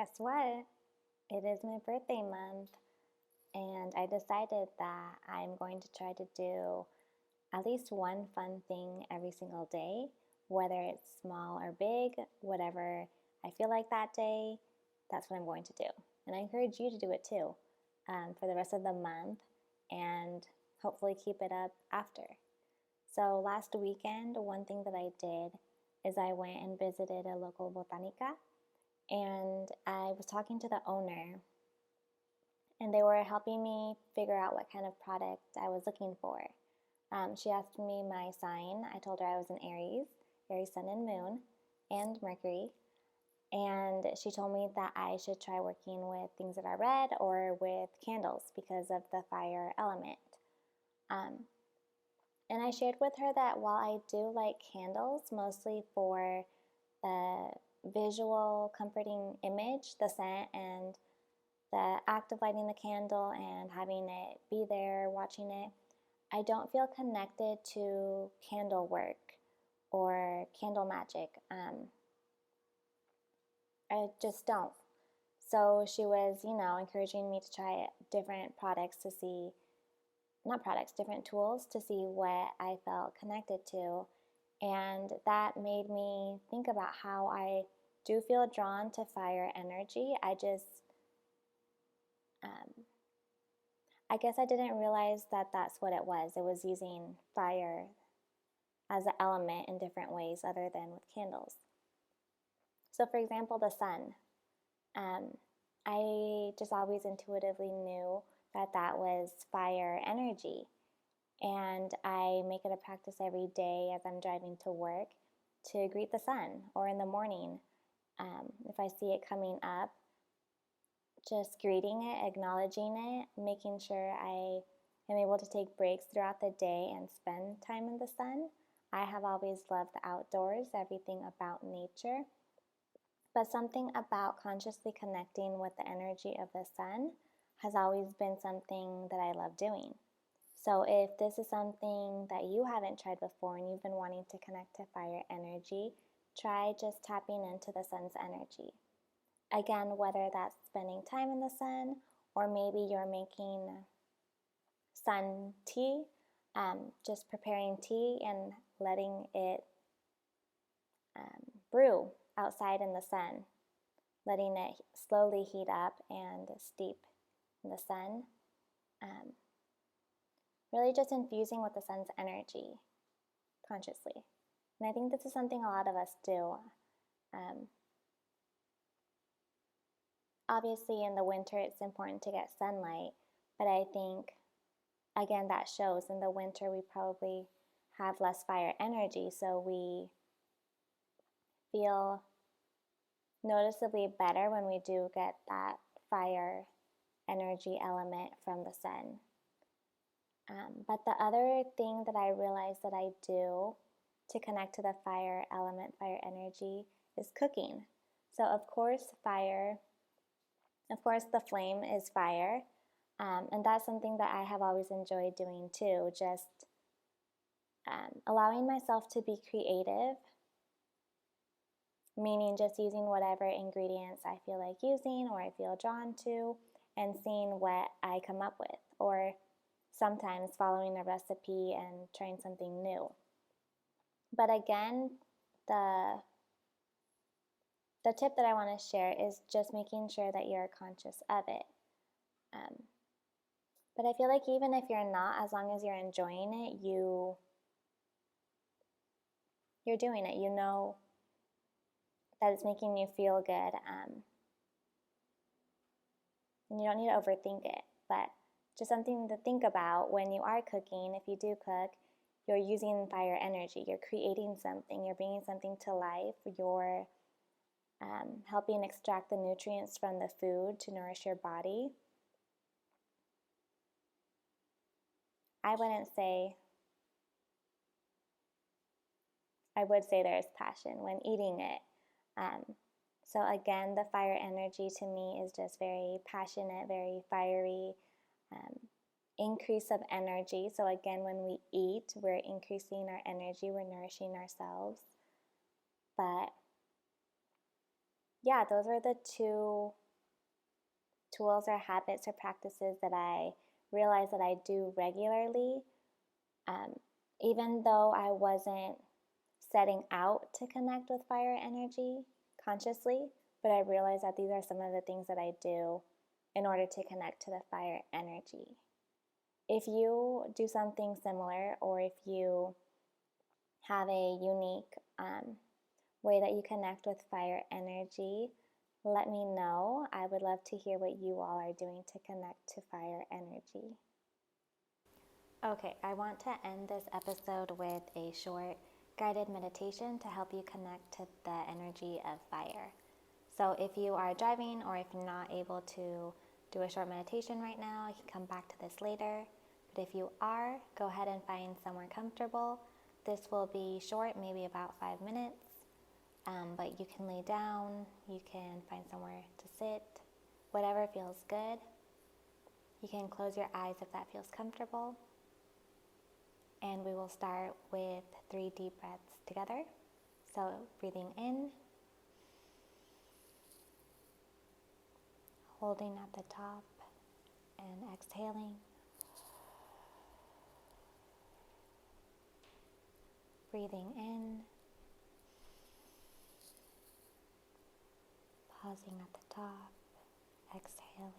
Guess what? It is my birthday month, and I decided that I'm going to try to do at least one fun thing every single day, whether it's small or big, whatever I feel like that day, that's what I'm going to do. And I encourage you to do it too for the rest of the month and hopefully keep it up after. So last weekend, one thing that I did is I went and visited a local botanica, and I was talking to the owner, and they were helping me figure out what kind of product I was looking for. She asked me my sign. I told her I was an Aries, Aries sun and moon, and Mercury. And she told me that I should try working with things that are red or with candles because of the fire element. And I shared with her that while I do like candles, mostly for the visual comforting image, the scent, and the act of lighting the candle and having it be there, watching it, I don't feel connected to candle work or candle magic. I just don't. So she was, encouraging me to try different products to see, not products, different tools to see what I felt connected to. And that made me think about how I do feel drawn to fire energy. I guess I didn't realize that that's what it was. It was using fire as an element in different ways other than with candles. So, for example, the sun. I just always intuitively knew that that was fire energy. And I make it a practice every day as I'm driving to work to greet the sun, or in the morning. If I see it coming up, just greeting it, acknowledging it, making sure I am able to take breaks throughout the day and spend time in the sun. I have always loved the outdoors, everything about nature, but something about consciously connecting with the energy of the sun has always been something that I love doing. So if this is something that you haven't tried before and you've been wanting to connect to fire energy, try just tapping into the sun's energy. Again, whether that's spending time in the sun or maybe you're making sun tea, just preparing tea and letting it brew outside in the sun, letting it slowly heat up and steep in the sun. Really just infusing with the sun's energy consciously. And I think this is something a lot of us do. Obviously, in the winter, it's important to get sunlight, but I think, again, that shows in the winter we probably have less fire energy, so we feel noticeably better when we do get that fire energy element from the sun. But the other thing that I realized that I do to connect to the fire element, fire energy, is cooking. So of course the flame is fire, and that's something that I have always enjoyed doing too, just allowing myself to be creative, meaning just using whatever ingredients I feel like using or I feel drawn to and seeing what I come up with, or sometimes following a recipe and trying something new. But again, the tip that I want to share is just making sure that you're conscious of it. But I feel like even if you're not, as long as you're enjoying it, you're doing it. You know that it's making you feel good. And you don't need to overthink it. But just something to think about when you are cooking. If you do cook, you're using fire energy. You're creating something. You're bringing something to life. You're helping extract the nutrients from the food to nourish your body. I would say there's passion when eating it. So again, the fire energy to me is just very passionate, very fiery, increase of energy. So again, when we eat, we're increasing our energy, we're nourishing ourselves. But yeah, those are the two tools or habits or practices that I realize that I do regularly. Um, Even though I wasn't setting out to connect with fire energy consciously, but I realized that these are some of the things that I do in order to connect to the fire energy. If you do something similar, or if you have a unique way that you connect with fire energy, let me know. I would love to hear what you all are doing to connect to fire energy. Okay, I want to end this episode with a short guided meditation to help you connect to the energy of fire. So if you are driving, or if you're not able to do a short meditation right now, you can come back to this later. But if you are, go ahead and find somewhere comfortable. This will be short, maybe about 5 minutes, but you can lay down, you can find somewhere to sit, whatever feels good. You can close your eyes if that feels comfortable. And we will start with 3 deep breaths together. So breathing in, holding at the top, and exhaling. Breathing in, pausing at the top, exhaling.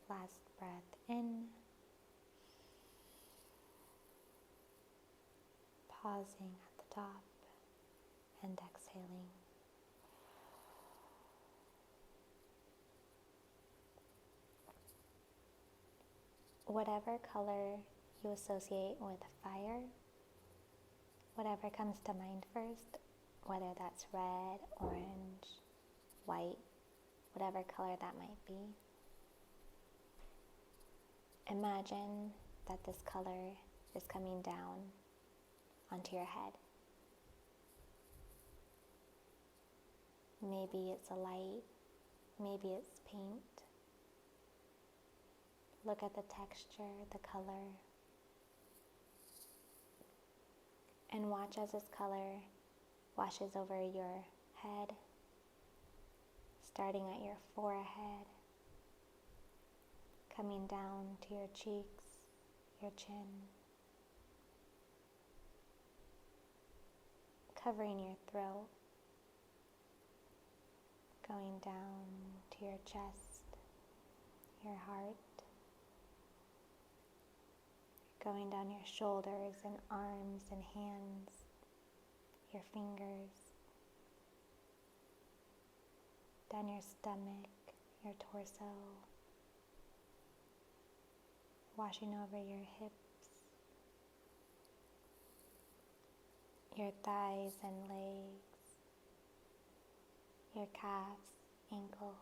Last breath in, pausing at the top, and exhaling. Whatever color you associate with fire, whatever comes to mind first, whether that's red, orange, white, whatever color that might be, imagine that this color is coming down onto your head. Maybe it's a light, maybe it's paint. Look at the texture, the color, and watch as this color washes over your head, starting at your forehead, coming down to your cheeks, your chin, covering your throat, going down to your chest, your heart, going down your shoulders and arms and hands, your fingers, down your stomach, your torso, washing over your hips, your thighs and legs, your calves, ankles,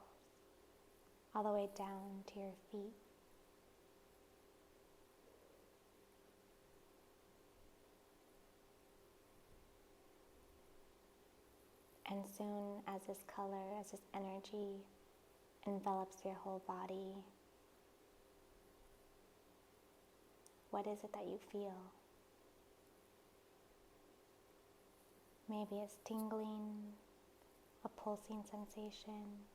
all the way down to your feet. And soon as this color, as this energy envelops your whole body, what is it that you feel? Maybe it's tingling, a pulsing sensation,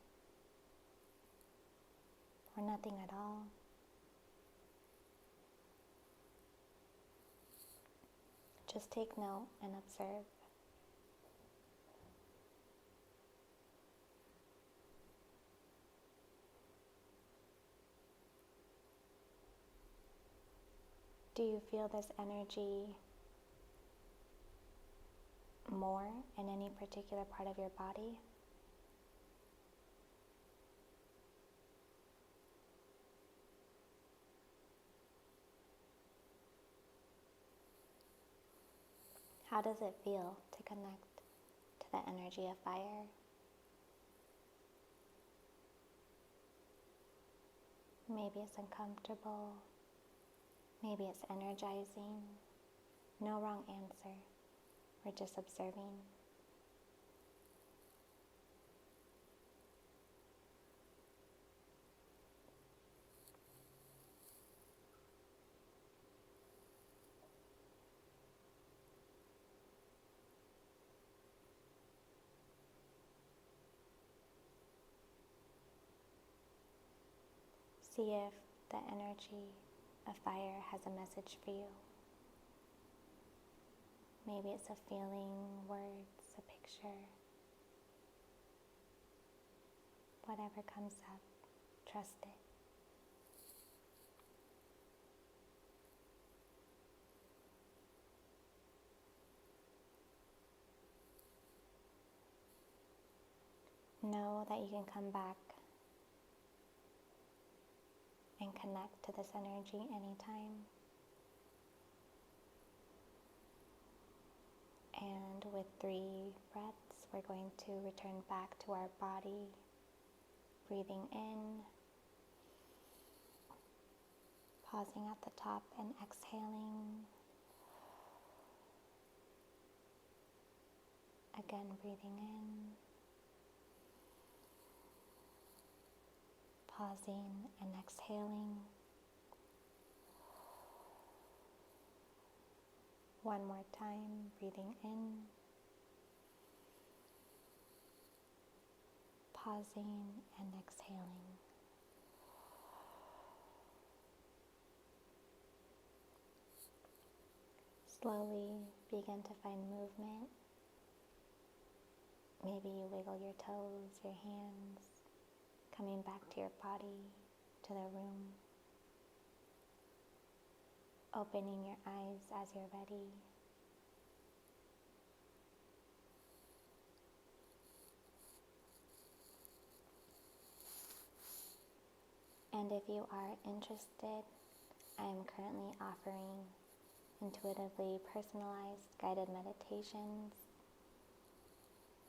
or nothing at all. Just take note and observe. Do you feel this energy more in any particular part of your body? How does it feel to connect to the energy of fire? Maybe it's uncomfortable. Maybe it's energizing. No wrong answer. We're just observing. See if the energy of fire has a message for you. Maybe it's a feeling, words, a picture. Whatever comes up, trust it. Know that you can come back and connect to this energy anytime. And with 3 breaths, we're going to return back to our body, breathing in, pausing at the top and exhaling. Again, breathing in, pausing and exhaling. One more time, breathing in, pausing and exhaling. Slowly begin to find movement. Maybe you wiggle your toes, your hands, coming back to your body, to the room. Opening your eyes as you're ready. And if you are interested, I am currently offering intuitively personalized guided meditations.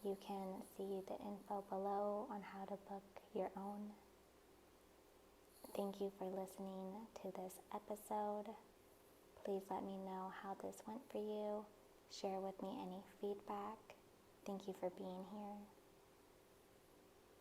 You can see the info below on how to book your own. Thank you for listening to this episode. Please let me know how this went for you. Share with me any feedback. Thank you for being here.